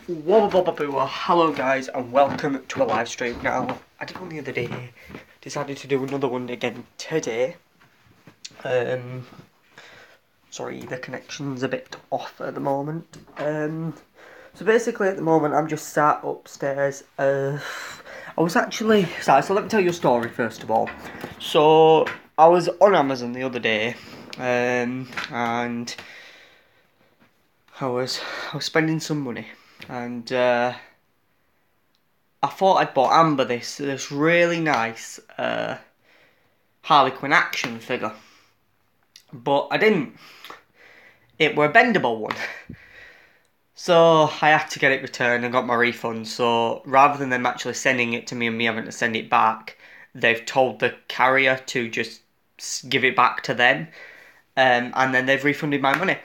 Hello guys and welcome to a live stream. Now, I did one the other day, decided to do another one again today. Sorry, the connection's a bit off at the moment. So basically at the moment I'm just sat upstairs. So let me tell you a story first of all. So I was on Amazon the other day, and I was spending some money. And I thought I'd bought Amber this really nice Harley Quinn action figure, but I didn't. It were a bendable one, so I had to get it returned and got my refund. So rather than them actually sending it to me and me having to send it back, they've told the carrier to just give it back to them, and then they've refunded my money.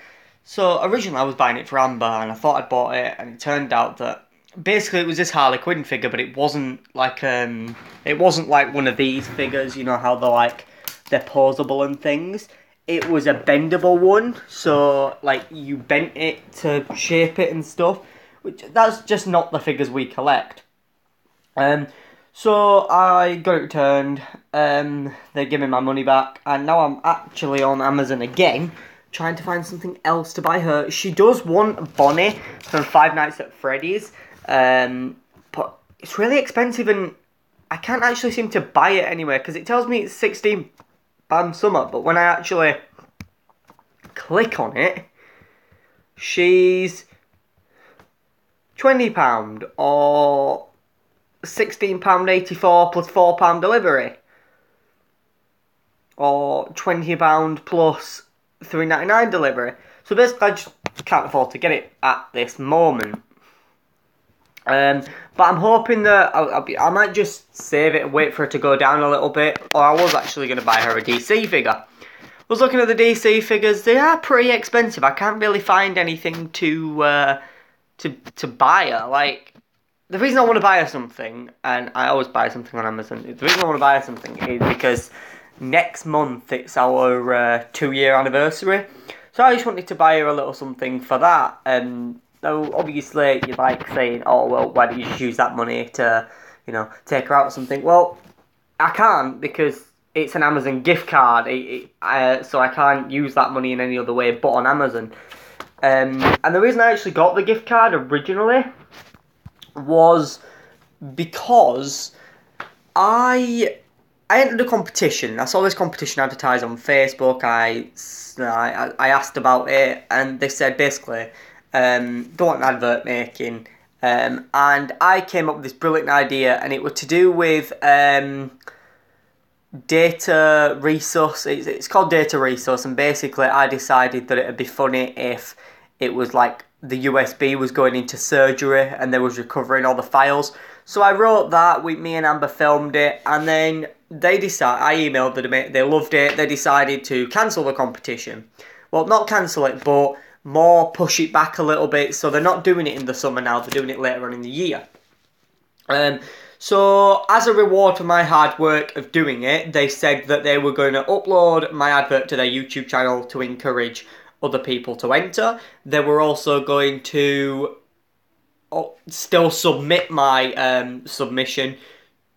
So originally I was buying it for Amber and I thought I'd bought it, and it turned out that basically it was this Harley Quinn figure, but it wasn't like one of these figures, you know how they're posable and things. It was a bendable one, so like you bent it to shape it and stuff, which that's just not the figures we collect. So I got it returned, they gave me my money back, and now I'm actually on Amazon again, trying to find something else to buy her. She does want Bonnie from Five Nights at Freddy's, but it's really expensive and I can't actually seem to buy it anywhere because it tells me it's £16 something, but when I actually click on it, she's £20 or £16.84 plus £4 delivery, or £20 plus £3.99 delivery. So basically I just can't afford to get it at this moment. But I'm hoping that I might just save it and wait for it to go down a little bit. Or I was actually going to buy her a DC figure. I was looking at the DC figures. They are pretty expensive. I can't really find anything to buy her. Like, the reason I want to buy her something, and I always buy something on Amazon, the reason I want to buy her something is because next month it's our 2-year anniversary. So I just wanted to buy her a little something for that. So obviously you're like saying, oh well, why don't you just use that money to, you know, take her out or something? Well, I can't because it's an Amazon gift card, so I can't use that money in any other way but on Amazon. And the reason I actually got the gift card originally was because I entered a competition. I saw this competition advertised on Facebook. I asked about it, and they said basically, go on advert making, and I came up with this brilliant idea, and it was to do with data resource. It's called data resource, and basically I decided that it'd be funny if it was like the USB was going into surgery and they was recovering all the files. So I wrote that, me and Amber filmed it, and then I emailed them, they loved it, they decided to cancel the competition. Well, not cancel it, but more push it back a little bit, so they're not doing it in the summer now, they're doing it later on in the year. So, as a reward for my hard work of doing it, they said that they were going to upload my advert to their YouTube channel to encourage other people to enter. They were also going to still submit my submission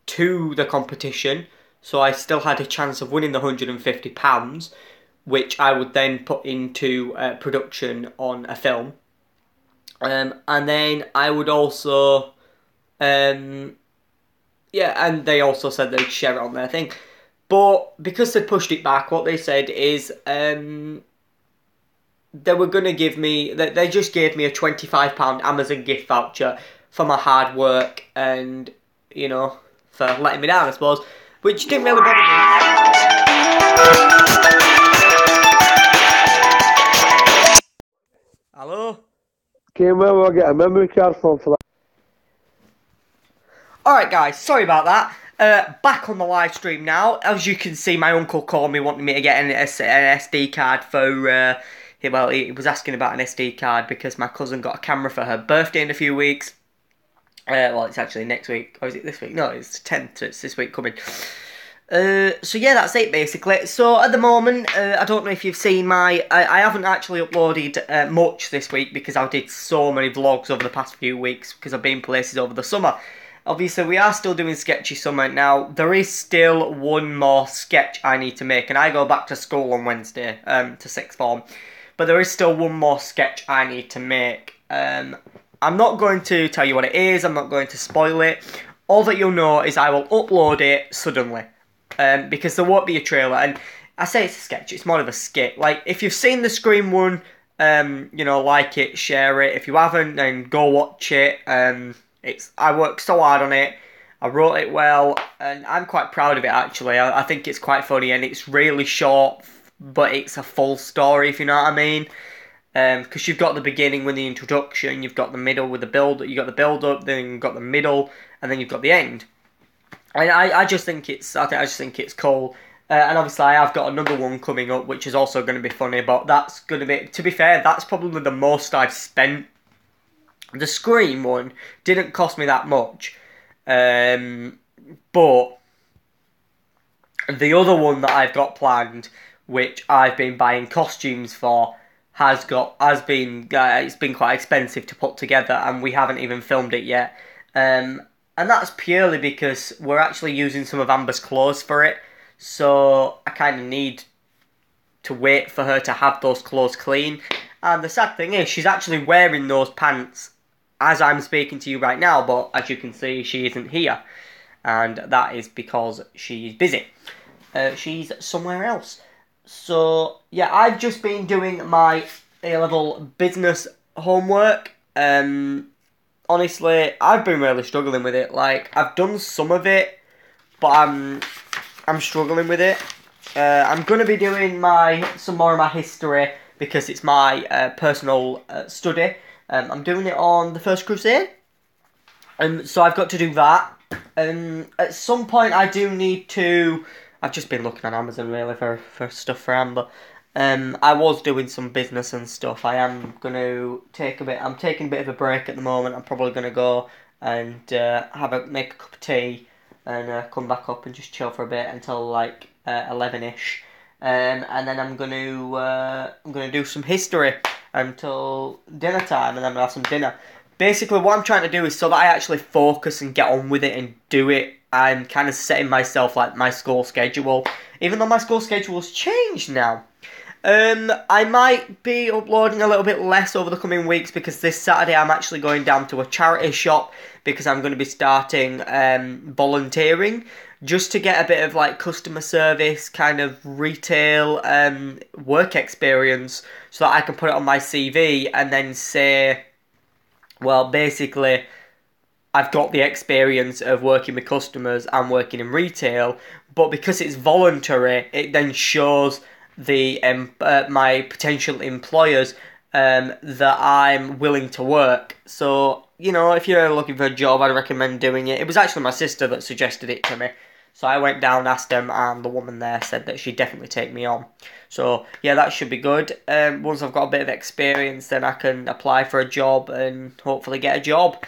to the competition, so I still had a chance of winning the £150, which I would then put into production on a film. And then I would also, and they also said they'd share it on their thing. But because they pushed it back, what they said is they were going to give me, they just gave me a £25 Amazon gift voucher for my hard work and, you know, for letting me down, I suppose, which didn't really bother me. Hello? Okay, well, we'll get a memory card for that. Alright guys, sorry about that. Back on the live stream now. As you can see, my uncle called me wanting me to get an SD card for, well, he was asking about an SD card because my cousin got a camera for her birthday in a few weeks. Well, it's actually next week. Or is it this week? No, it's the 10th, so it's this week coming. So yeah, that's it basically. So at the moment, I don't know if you've seen I haven't actually uploaded much this week because I did so many vlogs over the past few weeks because I've been places over the summer. Obviously, we are still doing Sketchy Summer. Now, there is still one more sketch I need to make, and I go back to school on Wednesday, to sixth form. But there is still one more sketch I need to make. I'm not going to tell you what it is, I'm not going to spoil it. All that you'll know is I will upload it suddenly. Because there won't be a trailer, and I say it's a sketch, it's more of a skit. Like, if you've seen the Scream one, like it, share it. If you haven't, then go watch it. I worked so hard on it. I wrote it well, and I'm quite proud of it actually. I think it's quite funny, and it's really short, but it's a full story, if you know what I mean. Because you've got the beginning with the introduction, you've got the middle with the build, you got the build up, then you've got the middle, and then you've got the end. And I just think it's cool. And obviously I have got another one coming up, which is also going to be funny. But that's going to be, to be fair, that's probably the most I've spent. The Scream one didn't cost me that much, but the other one that I've got planned, which I've been buying costumes for, it's been quite expensive to put together, and we haven't even filmed it yet. And that's purely because we're actually using some of Amber's clothes for it. So I kind of need to wait for her to have those clothes clean. And the sad thing is, she's actually wearing those pants as I'm speaking to you right now. But as you can see, she isn't here. And that is because she's busy. She's somewhere else. So, yeah, I've just been doing my A-level business homework. Honestly, I've been really struggling with it. Like, I've done some of it, but I'm struggling with it. I'm going to be doing some more of my history because it's my personal study. I'm doing it on the First Crusade. So I've got to do that. At some point, I do need to... I've just been looking on Amazon, really, for stuff for Amber. I was doing some business and stuff. I'm taking a bit of a break at the moment. I'm probably going to go and make a cup of tea and come back up and just chill for a bit until like 11ish. And then I'm going to do some history until dinner time, and then I'm going to have some dinner. Basically, what I'm trying to do is so that I actually focus and get on with it and do it. I'm kind of setting myself like my school schedule, even though my school schedule's changed now. I might be uploading a little bit less over the coming weeks because this Saturday I'm actually going down to a charity shop because I'm going to be starting volunteering just to get a bit of like customer service kind of retail work experience so that I can put it on my CV and then say, well, basically, I've got the experience of working with customers and working in retail, but because it's voluntary, it then shows my potential employers that I'm willing to work. So, if you're looking for a job, I'd recommend doing it. It was actually my sister that suggested it to me. So I went down, asked them, and the woman there said that she'd definitely take me on. So, yeah, that should be good. Once I've got a bit of experience, then I can apply for a job and hopefully get a job.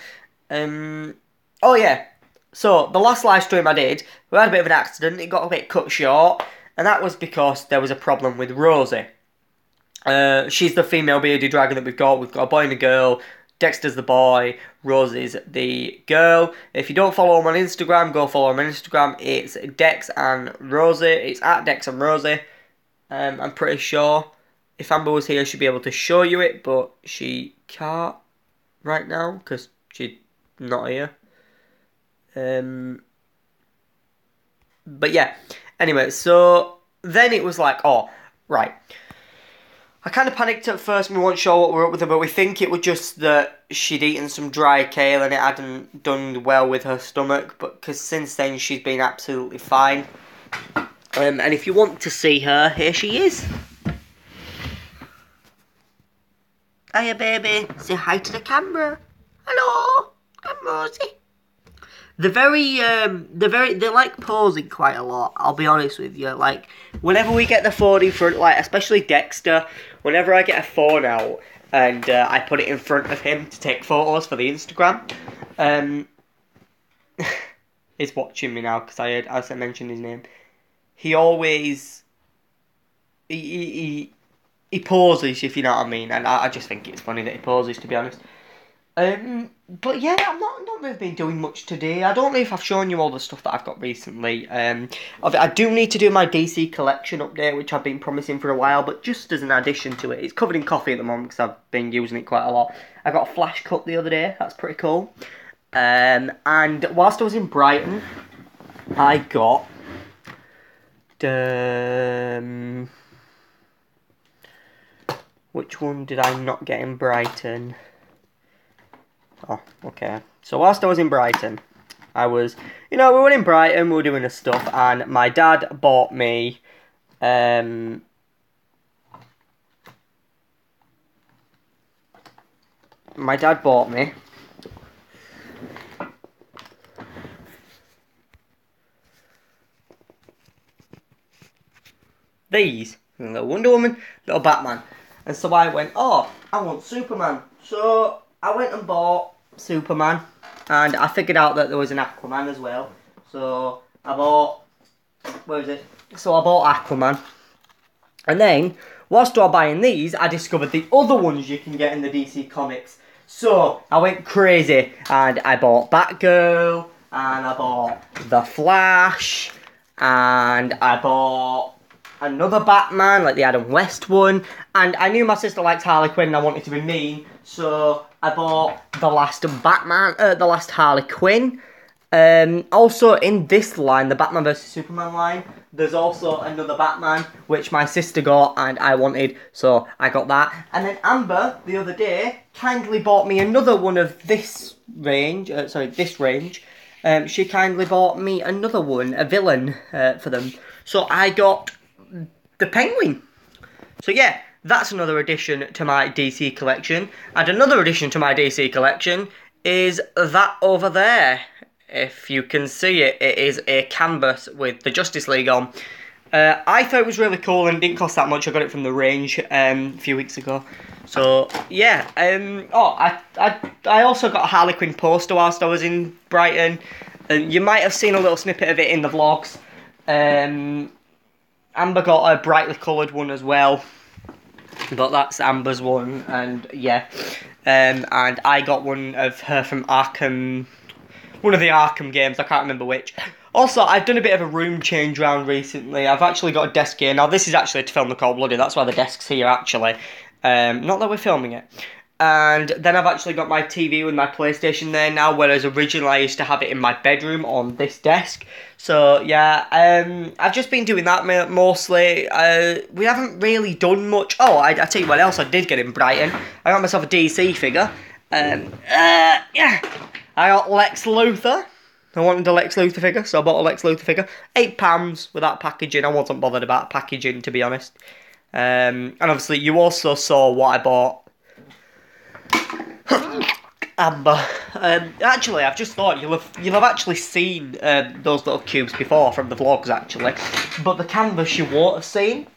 Oh, yeah. So, the last live stream I did, we had a bit of an accident. It got a bit cut short. And that was because there was a problem with Rosie. She's the female bearded dragon that we've got. We've got a boy and a girl. Dexter's the boy. Rosie's the girl. If you don't follow them on Instagram, go follow them on Instagram. It's Dex and Rosie. It's at Dex and Rosie. I'm pretty sure. If Amber was here, she'd be able to show you it, but she can't right now because she's not here. But yeah. Anyway, so then it was like, oh, right. I kind of panicked at first. We weren't sure what we were up with her, but we think it was just that she'd eaten some dry kale and it hadn't done well with her stomach. But because since then she's been absolutely fine. And if you want to see her, here she is. Hiya, baby. Say hi to the camera. Hello, I'm Rosie. They like posing quite a lot, I'll be honest with you. Like, whenever we get the phone in front, like, especially Dexter, whenever I get a phone out and I put it in front of him to take photos for the Instagram, he's watching me now because I mentioned his name. he always he pauses, if you know what I mean, and I just think it's funny that he pauses, to be honest. But yeah, I'm not really been doing much today. I don't know if I've shown you all the stuff that I've got recently. I do need to do my DC collection update, which I've been promising for a while, but just as an addition to it, it's covered in coffee at the moment because I've been using it quite a lot. I got a Flash Cup the other day. That's pretty cool. And whilst I was in Brighton, I got which one did I not get in Brighton? Oh, okay. So whilst I was in Brighton, we were in Brighton, we were doing the stuff, and my dad bought me, these, little Wonder Woman, little Batman. And so I went, oh, I want Superman. So I went and bought Superman, and I figured out that there was an Aquaman as well. So I bought, So I bought Aquaman. And then, whilst I was buying these, I discovered the other ones you can get in the DC Comics. So I went crazy, and I bought Batgirl, and I bought The Flash, and I bought another Batman, like the Adam West one, and I knew my sister liked Harley Quinn and I wanted to be mean, so I bought the last Harley Quinn. Also in this line, the Batman vs Superman line, there's also another Batman, which my sister got and I wanted, so I got that. And then Amber, the other day, kindly bought me another one of this range, she kindly bought me another one, a villain, for them. So I got the Penguin. So yeah, that's another addition to my DC collection. And another addition to my DC collection is that over there. If you can see it, it is a canvas with the Justice League on. I thought it was really cool and it didn't cost that much. I got it from the range a few weeks ago. So yeah, I also got a Harley Quinn poster whilst I was in Brighton. You might have seen a little snippet of it in the vlogs. Amber got a brightly coloured one as well, but that's Amber's one, and yeah, and I got one of her from Arkham, one of the Arkham games, I can't remember which. Also, I've done a bit of a room change round recently. I've actually got a desk here. Now, this is actually to film the Cold Blooded, that's why the desk's here, actually. Not that we're filming it. And then I've actually got my TV with my PlayStation there now, whereas originally I used to have it in my bedroom on this desk. So, yeah, I've just been doing that mostly. We haven't really done much. Oh, I tell you what else I did get in Brighton. I got myself a DC figure. Yeah, I got Lex Luthor. I wanted a Lex Luthor figure, so I bought a Lex Luthor figure. £8 without packaging. I wasn't bothered about packaging, to be honest. And obviously, you also saw what I bought. Amber. Actually, I've just thought you'll have actually seen those little cubes before from the vlogs, actually, but the canvas you won't have seen.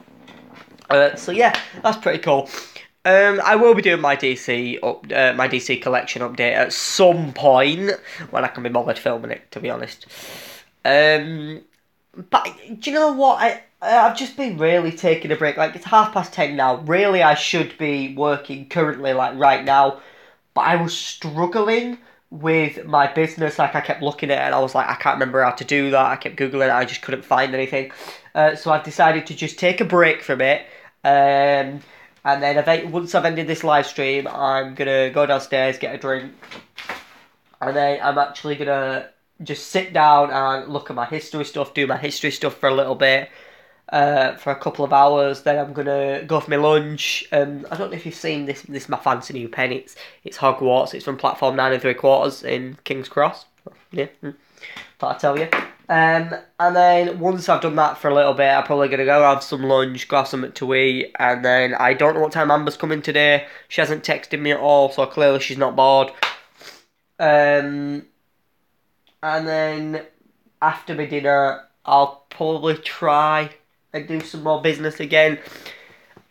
So yeah, that's pretty cool. I will be doing my DC collection update at some point when I can be bothered filming it, to be honest. But do you know what? I've just been really taking a break. Like, it's 10:30 now. Really, I should be working currently, like right now. But I was struggling with my business. Like, I kept looking at it and I was like, I can't remember how to do that. I kept Googling it. I just couldn't find anything. So I've decided to just take a break from it. And then once I've ended this live stream, I'm going to go downstairs, get a drink. And then I'm actually going to just sit down and look at my history stuff, do my history stuff for a little bit. For a couple of hours, then I'm gonna go for my lunch. I don't know if you've seen this. This is my fancy new pen. It's Hogwarts. It's from platform 9 3/4 in King's Cross. Yeah, thought I'd tell you. And then once I've done that for a little bit, I'm probably gonna go have some lunch, go have something to eat, and then I don't know what time Amber's coming today. She hasn't texted me at all, so clearly she's not bored. And then after my dinner, I'll probably try and do some more business again.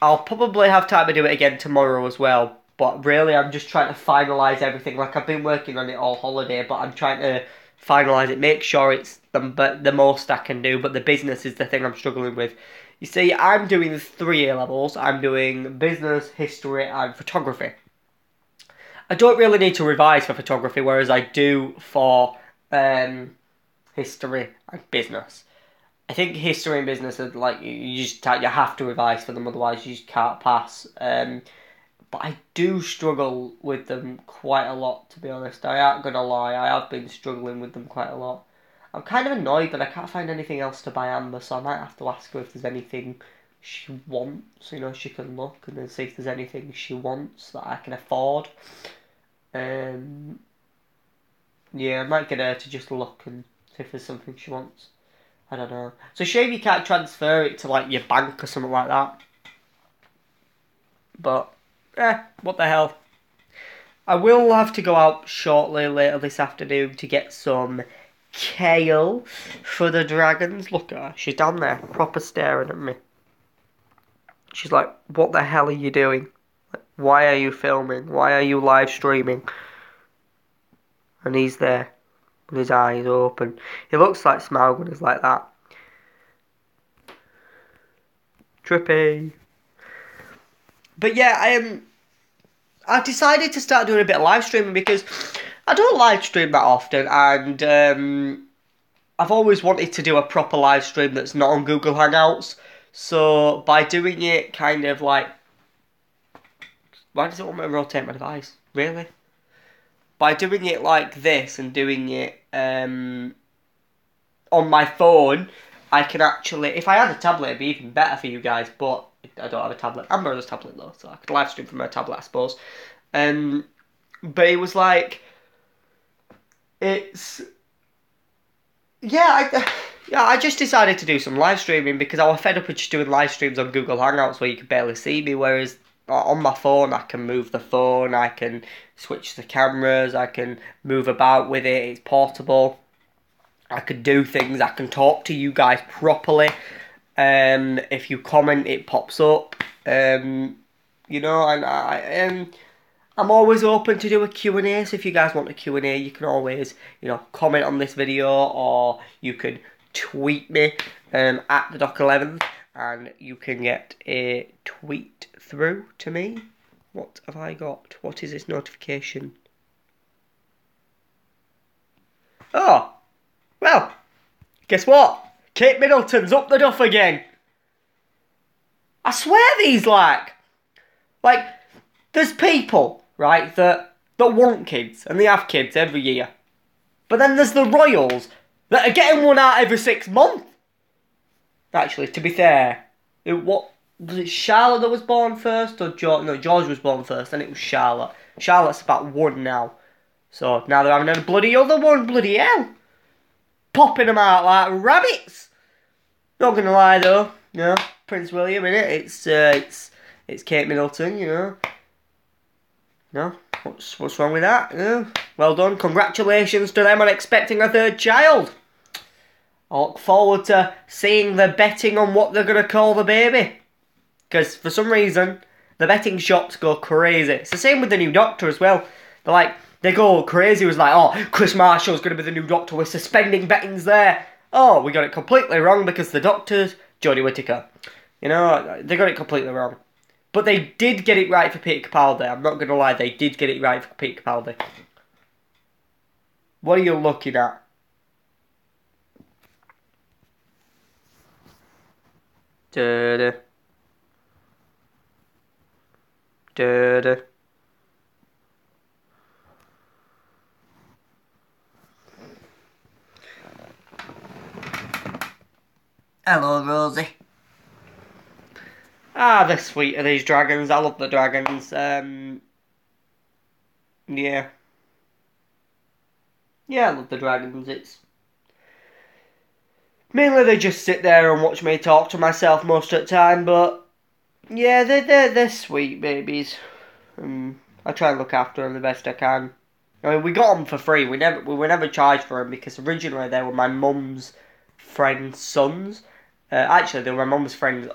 I'll probably have time to do it again tomorrow as well, but really I'm just trying to finalise everything. Like, I've been working on it all holiday, but I'm trying to finalise it, make sure it's the most I can do, but the business is the thing I'm struggling with. You see, I'm doing 3 A-levels. I'm doing business, history, and photography. I don't really need to revise for photography, whereas I do for history and business. I think history and business are like you have to revise for them, otherwise you just can't pass. But I do struggle with them quite a lot, to be honest. I ain't gonna lie, I have been struggling with them quite a lot. I'm kind of annoyed that I can't find anything else to buy Amber, so I might have to ask her if there's anything she wants. You know, she can look and then see if there's anything she wants that I can afford. Yeah, I might get her to just look and see if there's something she wants. I don't know. It's a shame you can't transfer it to like your bank or something like that. But, what the hell. I will have to go out shortly later this afternoon to get some kale for the dragons. Look at her. She's down there, proper staring at me. She's like, what the hell are you doing? Like, why are you filming? Why are you live streaming? And he's there with his eyes open. He looks like Smaug when he's like that. Trippy. But yeah, I decided to start doing a bit of live streaming because I don't live stream that often, and I've always wanted to do a proper live stream that's not on Google Hangouts. So by doing it kind of like... Why does it want me to rotate my device? Really? By doing it like this and doing it on my phone, I can actually... If I had a tablet, it'd be even better for you guys, but I don't have a tablet. Amber has a tablet though, so I could live stream from her tablet, I suppose. But it was like... It's... Yeah, I just decided to do some live streaming because I was fed up with just doing live streams on Google Hangouts where you could barely see me, whereas on my phone I can move the phone, I can switch the cameras, I can move about with it, it's portable, I can do things, I can talk to you guys properly, if you comment it pops up, you know, and I'm always open to do a Q&A, so if you guys want a Q&A, you can always, you know, comment on this video, or you can tweet me at the Doc11, and you can get a tweet through to me. What have I got? What is this notification? Oh, well, guess what? Kate Middleton's up the duff again. I swear these like, there's people, right, that want kids, and they have kids every year. But then there's the royals that are getting one out every 6 months. Actually, to be fair, was it Charlotte that was born first, or George? No, George was born first, and it was Charlotte. Charlotte's about 1 now. So now they're having a bloody other one, bloody hell. Popping them out like rabbits. Not gonna lie though, you know, Prince William, innit? It's Kate Middleton, you know. No, what's wrong with that? Yeah. Well done, congratulations to them on expecting a 3rd child. I look forward to seeing the betting on what they're going to call the baby. Because for some reason, the betting shops go crazy. It's the same with the new Doctor as well. They go crazy. It was like, oh, Chris Marshall's going to be the new Doctor. We're suspending bettings there. Oh, we got it completely wrong because the Doctor's Jodie Whittaker. You know, they got it completely wrong. But they did get it right for Peter Capaldi. I'm not going to lie, they did get it right for Peter Capaldi. What are you looking at? Da-da. Da-da. Hello, Rosie. Ah, the sweet of these dragons. I love the dragons. Yeah. Yeah, I love the dragons. It's... Mainly they just sit there and watch me talk to myself most of the time, but... Yeah, they're sweet babies. I try and look after them the best I can. I mean, we got them for free. We were never charged for them because originally they were my mum's friend's sons. Actually, they were my mum's friend's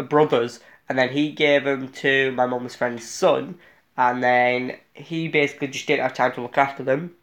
brothers, and then he gave them to my mum's friend's son, and then he basically just didn't have time to look after them,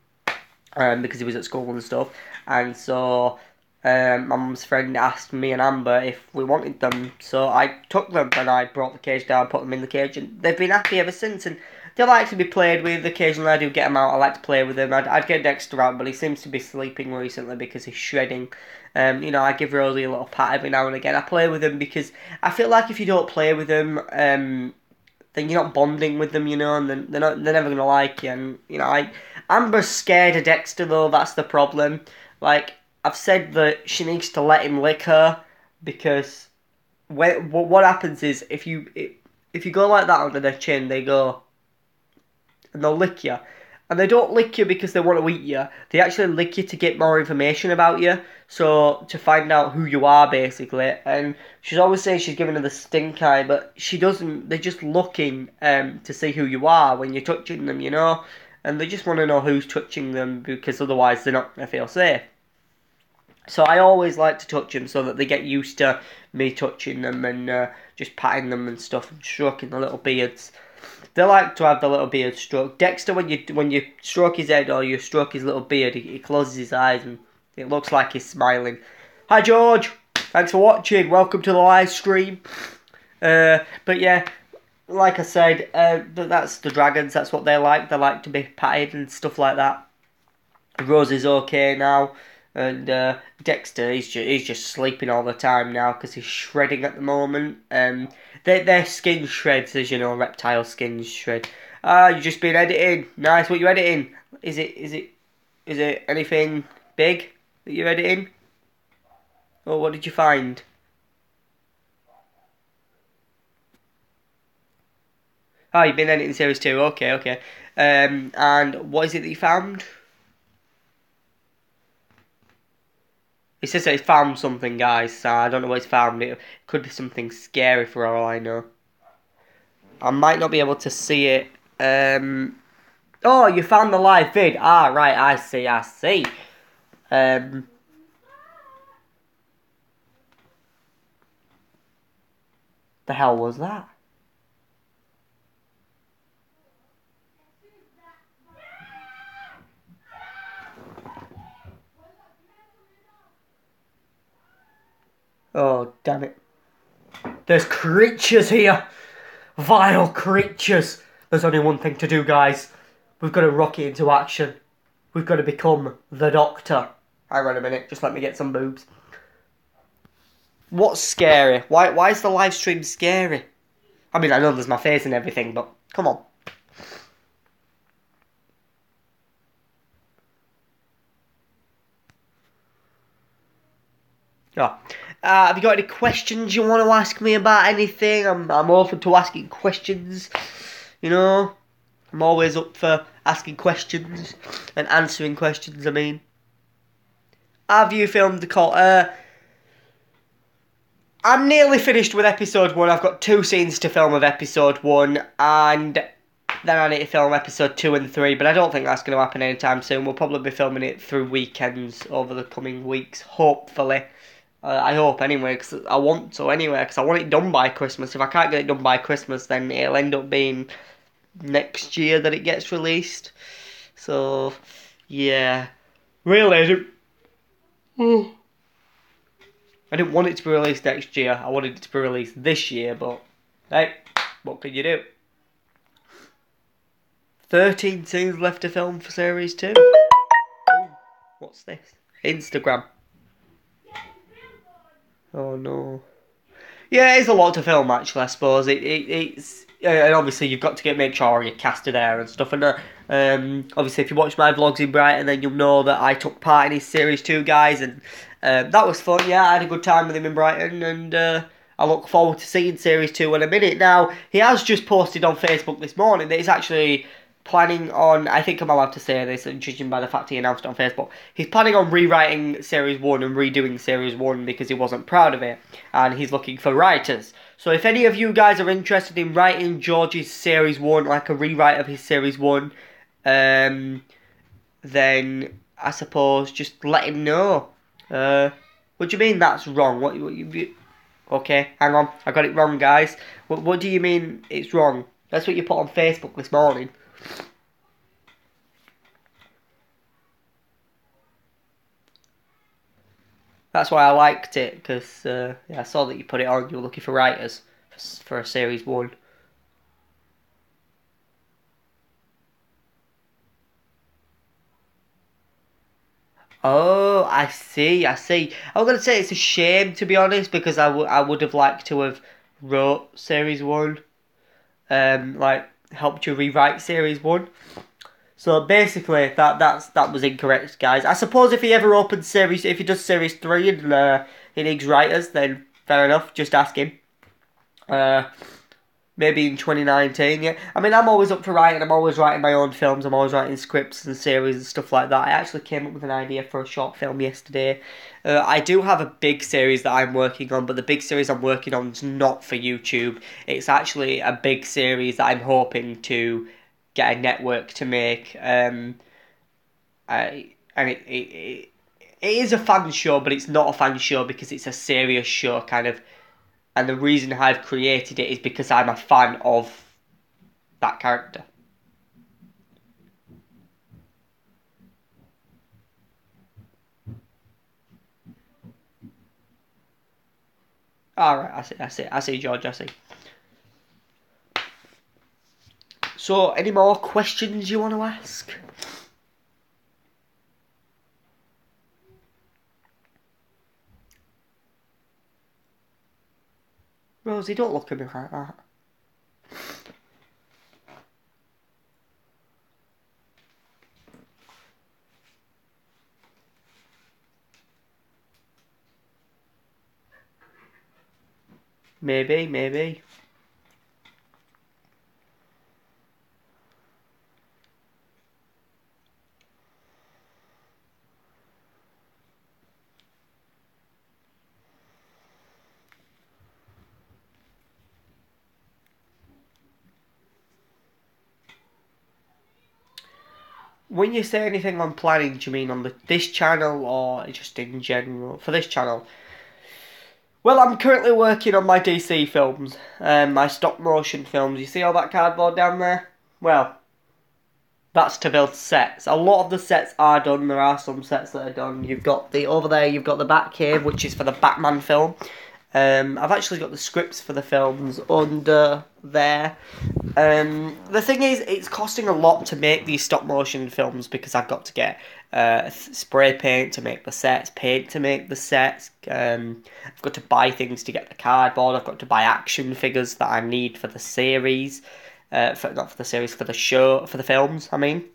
because he was at school and stuff, and so my mum's friend asked me and Amber if we wanted them, so I took them and I brought the cage down, put them in the cage, and they've been happy ever since. And they like to be played with. Occasionally, I do get them out. I like to play with them. I'd get Dexter out, but he seems to be sleeping recently because he's shredding. I give Rosie a little pat every now and again. I play with him because I feel like if you don't play with them, then you're not bonding with them, and they're never gonna like you. And Amber's scared of Dexter though. That's the problem. Like, I've said that she needs to let him lick her because what happens is if you go like that under their chin, they go and they'll lick you. And they don't lick you because they want to eat you. They actually lick you to get more information about you. So, to find out who you are, basically. And she's always saying she's giving her the stink eye, but she doesn't. They're just looking to see who you are when you're touching them, And they just want to know who's touching them because otherwise they're not going to feel safe. So I always like to touch them so that they get used to me touching them and just patting them and stuff and stroking the little beards. They like to have the little beard stroke. Dexter, when you stroke his head or you stroke his little beard, he closes his eyes and it looks like he's smiling. Hi George, thanks for watching. Welcome to the live stream. But yeah, like I said, that's the dragons. That's what they like. They like to be patted and stuff like that. Rosie's okay now. And Dexter, he's just sleeping all the time now because he's shredding at the moment. Their skin shreds, as you know, reptile skins shred. You've just been editing. Nice. What you editing? Is it anything big that you're editing? Or what did you find? Oh, you've been editing series 2. Okay. And what is it that you found? It says that he's found something, guys, so I don't know what he's found. It could be something scary for all I know. I might not be able to see it. Oh, you found the live vid. Ah, right, I see. The hell was that? Oh, damn it. There's creatures here. Vile creatures. There's only one thing to do, guys. We've got to rock it into action. We've got to become the Doctor. Hang on a minute. Just let me get some boobs. What's scary? Why is the live stream scary? I mean, I know there's my face and everything, but come on. Oh. Have you got any questions you want to ask me about anything? I'm open to asking questions. I'm always up for asking questions and answering questions. I mean, have you filmed the call? I'm nearly finished with episode 1. I've got 2 scenes to film of episode 1, and then I need to film episode 2 and 3. But I don't think that's going to happen anytime soon. We'll probably be filming it through weekends over the coming weeks, hopefully. I hope anyway, because I want to anyway, because I want it done by Christmas. If I can't get it done by Christmas, then it'll end up being next year that it gets released. So, yeah. Really, I didn't want it to be released next year. I wanted it to be released this year, but hey, what can you do? 13 scenes left to film for series 2. Oh, what's this? Instagram. Oh no. Yeah, it's a lot to film actually, I suppose. It's and obviously you've got to make sure your cast are there and stuff. And obviously if you watch my vlogs in Brighton, then you'll know that I took part in his series 2, guys, and that was fun. Yeah, I had a good time with him in Brighton, and I look forward to seeing series 2 in a minute. Now he has just posted on Facebook this morning that he's actually planning on, I think I'm allowed to say this, judging by the fact he announced it on Facebook, he's planning on rewriting Series 1 and redoing Series 1 because he wasn't proud of it, and he's looking for writers. So if any of you guys are interested in writing George's Series 1, like a rewrite of his Series 1, then I suppose just let him know. What do you mean that's wrong? What you okay, hang on, I got it wrong, guys. What do you mean it's wrong? That's what you put on Facebook this morning. That's why I liked it, because yeah, I saw that you put it on. You were looking for writers for a series 1. Oh, I see, I see. I was gonna say it's a shame, to be honest, because I would have liked to have wrote series 1, like helped you rewrite series 1. So basically, that was incorrect, guys. I suppose if he ever opens series, if he does series 3 and he needs writers, then fair enough. Just ask him. Uh, Maybe in 2019, yeah. I mean, I'm always up for writing. I'm always writing my own films. I'm always writing scripts and series and stuff like that. I actually came up with an idea for a short film yesterday. I do have a big series that I'm working on, but the big series I'm working on is not for YouTube. It's actually a big series that I'm hoping to get a network to make. And it is a fan show, but it's not a fan show because it's a serious show, kind of. And the reason I've created it is because I'm a fan of that character. Alright, I see, George, I see. So, any more questions you want to ask? Rosie, don't look at me like that. Maybe, maybe. When you say anything on planning, do you mean on this channel or just in general? For this channel? Well, I'm currently working on my DC films, my stop motion films. You see all that cardboard down there? Well, that's to build sets. A lot of the sets are done. There are some sets that are done. You've got over there, you've got the Batcave, which is for the Batman film. I've actually got the scripts for the films under there. The thing is, it's costing a lot to make these stop motion films because I've got to get spray paint to make the sets, paint to make the sets. I've got to buy things to get the cardboard. I've got to buy action figures that I need for the series. Not for the series, for the show, for the films, I mean.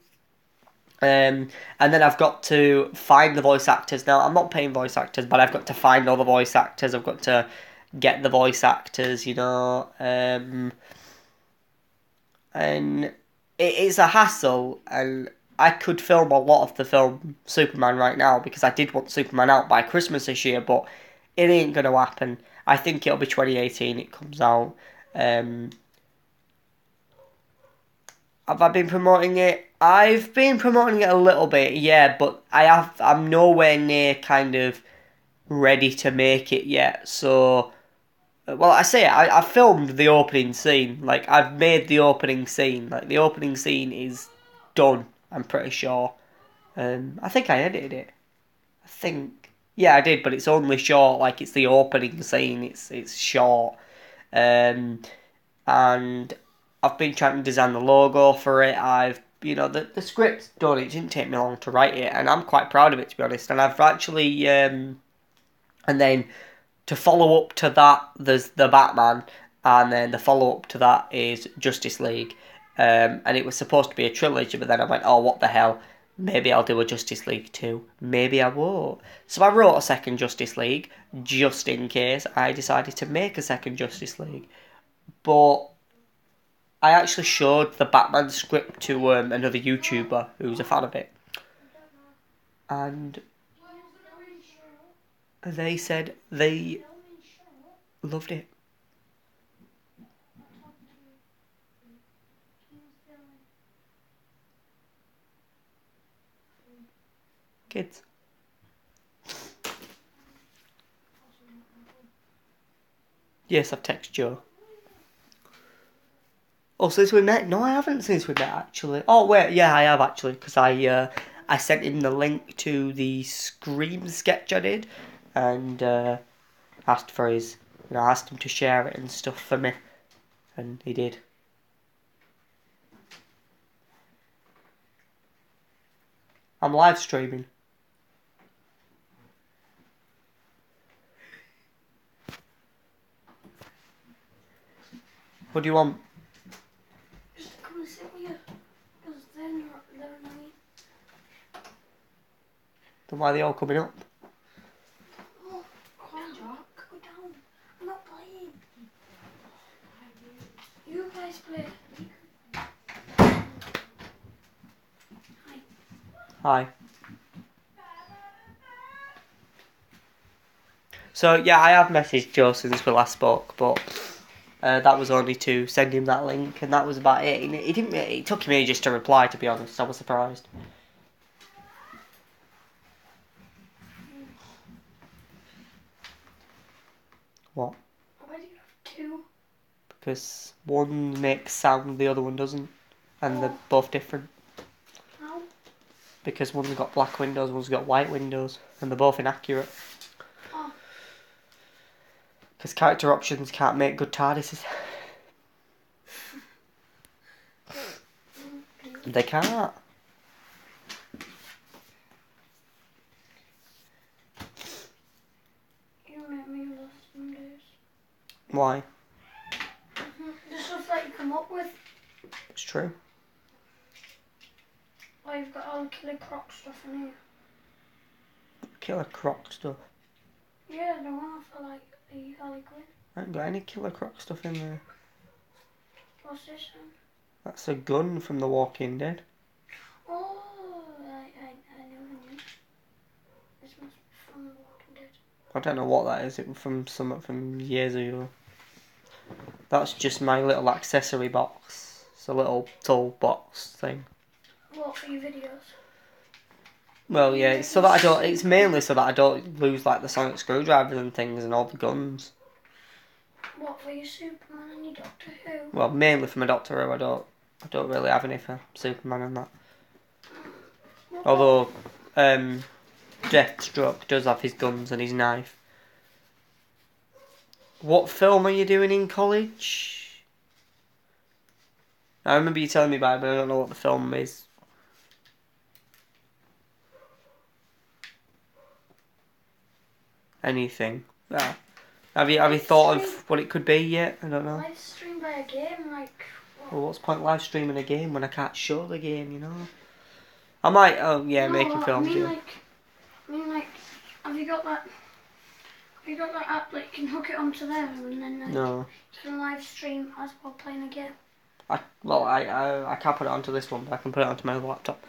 And then I've got to find the voice actors. Now, I'm not paying voice actors, but I've got to find all the voice actors. I've got to get the voice actors, you know. And it is a hassle, and I could film a lot of the film Superman right now because I did want Superman out by Christmas this year, but it ain't going to happen. I think it'll be 2018 it comes out. Have I been promoting it? I've been promoting it a little bit, yeah, but I'm nowhere near kind of ready to make it yet. So, well, I've filmed the opening scene. Like, I've made the opening scene. Like, the opening scene is done, I'm pretty sure. I think I edited it. Yeah, I did, but it's only short. Like, it's the opening scene. It's short. And I've been trying to design the logo for it. The script's done. It didn't take me long to write it, and I'm quite proud of it, to be honest. And I've actually, and then to follow up to that, there's the Batman, and then the follow up to that is Justice League. And it was supposed to be a trilogy, but then I went, oh, what the hell? Maybe I'll do a Justice League 2. Maybe I won't. So I wrote a second Justice League, just in case I decided to make a second Justice League. But I actually showed the Batman script to another YouTuber who's a fan of it. And they said they loved it. Kids. Yes, I've texted Joe. Oh, since we met? No, I haven't since we met, actually. Oh, wait, yeah, I have, actually, because I sent him the link to the Scream sketch I did, and asked for his, I asked him to share it and stuff for me, and he did. I'm live streaming. What do you want? Just to come and sit with you. Because then they're annoying. Then why are they all coming up? Oh, come on, Jack. Go down. I'm not playing. You guys play. Hi. So yeah, I have messaged Joe since we last spoke, but that was only to send him that link, and that was about it. He didn't. It took him ages to reply. To be honest, I was surprised. What? Why do you have two? Because one makes sound, the other one doesn't, and they're both different. How? Because one's got black windows, one's got white windows, and they're both inaccurate. Oh. Because character options can't make good TARDISes. They can't. You make me laugh some days. Why? The stuff that you come up with. It's true. Oh, you've got all the Killer Croc stuff in here. Killer Croc stuff. Yeah, the one for like the Harley Quinn. I haven't got any Killer Croc stuff in there. What's this one? That's a gun from The Walking Dead. Oh, I never knew. This must be from The Walking Dead. I don't know what that is. It was from something from years ago. That's just my little accessory box. It's a little toolbox thing. What, for your videos? Well, yeah, it's so that I don't. It's mainly so that I don't lose like the sonic screwdrivers and things and all the guns. What, for your Superman and your Doctor Who? Well, mainly for my Doctor Who. I don't really have any for Superman and that. What Although, Deathstroke does have his guns and his knife. What film are you doing in college? I remember you telling me about it, but I don't know what the film is. Anything. Ah. Have you thought of what it could be yet? I don't know. Live stream by a game, like... What? Well, what's the point live streaming a game when I can't show the game, you know? I might, No, making films, yeah. I mean, like, have you got that app that you can hook it onto there and then like, No. you can live stream as well playing a game? I can't put it onto this one, but I can put it onto my laptop.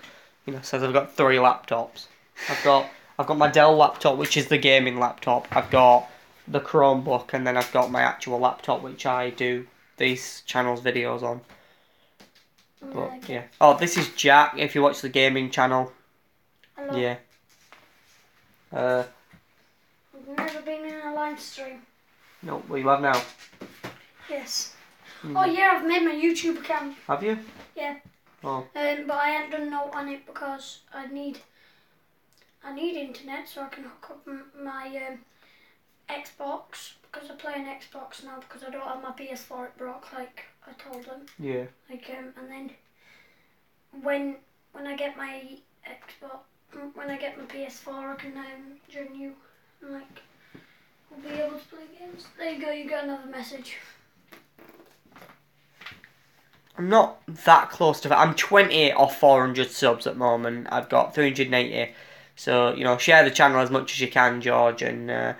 You know, it says I've got 3 laptops. I've got my Dell laptop, which is the gaming laptop. I've got the Chromebook, and then I've got my actual laptop, which I do these channels videos on. But yeah. Oh, this is Jack. If you watch the gaming channel, Hello. yeah. I've never been in a live stream. No, well, you have now. Yes. Oh yeah, I've made my YouTube account. Have you? Yeah. Oh. But I haven't done note on it because I need internet so I can hook up my Xbox, because I play an Xbox now because I don't have my PS4. It broke, like I told them. Yeah. Like and then when I get my Xbox, when I get my PS4, I can join you and like we'll be able to play games. There you go. You got another message. I'm not that close to that. I'm 20 off 400 subs at the moment. I've got 380. So, you know, share the channel as much as you can, George, and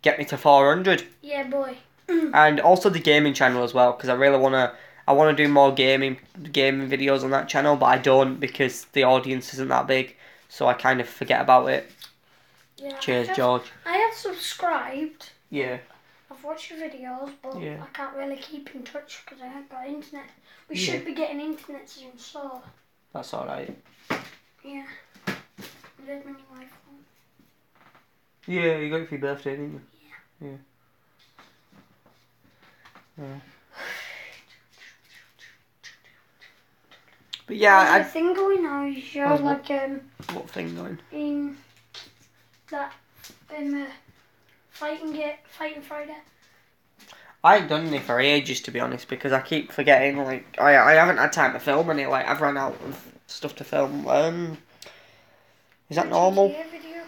get me to 400. Yeah, boy. And also the gaming channel as well, because I really want to do more gaming videos on that channel, but I don't because the audience isn't that big, so I kind of forget about it. Yeah. Cheers, George. I have subscribed. Yeah. I've watched your videos, but Yeah. I can't really keep in touch because I haven't got internet. We Yeah. should be getting internet soon, so That's alright. yeah. There's my new iPhone. Yeah, you got it for your birthday, didn't you? Yeah. Yeah. But yeah, There's a thing going now. You show How's like what thing going? in that Fighting Friday. I ain't done any for ages, to be honest, because I keep forgetting. Like, I haven't had time to film any. Like, I've run out of stuff to film. Is that normal? GTA video.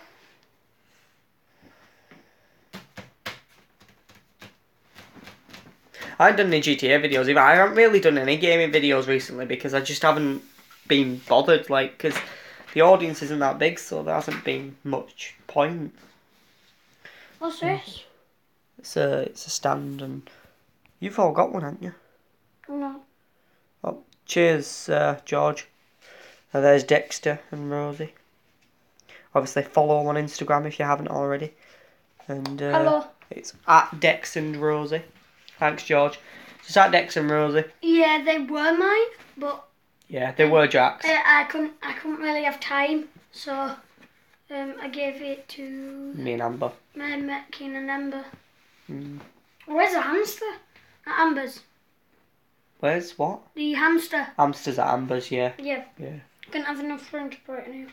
I haven't done any GTA videos either. I haven't really done any gaming videos recently because I just haven't been bothered. Like, because the audience isn't that big, so there hasn't been much point. What's this? It's a stand, and you've all got one, haven't you? No. Oh, cheers, George. There's Dexter and Rosie. Obviously, follow them on Instagram if you haven't already. And Hello. it's at Dex and Rosie. Thanks, George. It's at Dex and Rosie. Yeah, they were mine, but Yeah, they were Jack's. I couldn't really have time, so I gave it to Me and Amber. my Keen and Amber. Mm. Where's the hamster? At Amber's. Where's what? The hamster. Hamsters at Amber's, yeah. Yeah. Yeah. Couldn't have enough room to put it in here.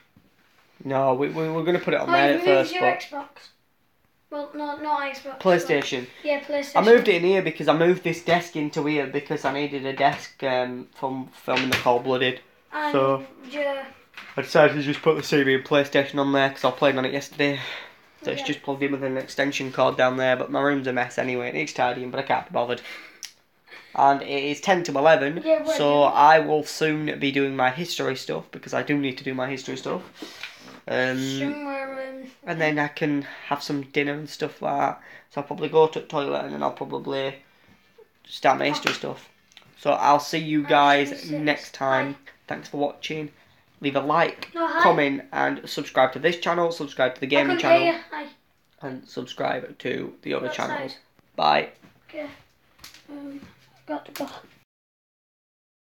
No, we were going to put it on Oh, there you've at moved first, your but... Xbox. Well, no, not Xbox. PlayStation. But, yeah, PlayStation. I moved it in here because I moved this desk into here because I needed a desk from filming the Cold Blooded. And So- yeah, I decided to just put the CD and PlayStation on there because I played on it yesterday. So it's Yeah. just plugged in with an extension cord down there, but my room's a mess anyway. It needs tidying, but I can't be bothered. And it is 10 to 11, Yeah, we're so doing- I will soon be doing my history stuff because I do need to do my history stuff. somewhere And then I can have some dinner and stuff like that. So I'll probably go to the toilet and then I'll probably start my history stuff. So I'll see you guys 96. next time. Bye. Thanks for watching. Leave a like, No, hi. comment, and subscribe to this channel, subscribe to the I gaming couldn't hear channel, you. Hi. and subscribe to the other Outside. channels. Bye. Okay. Got to go.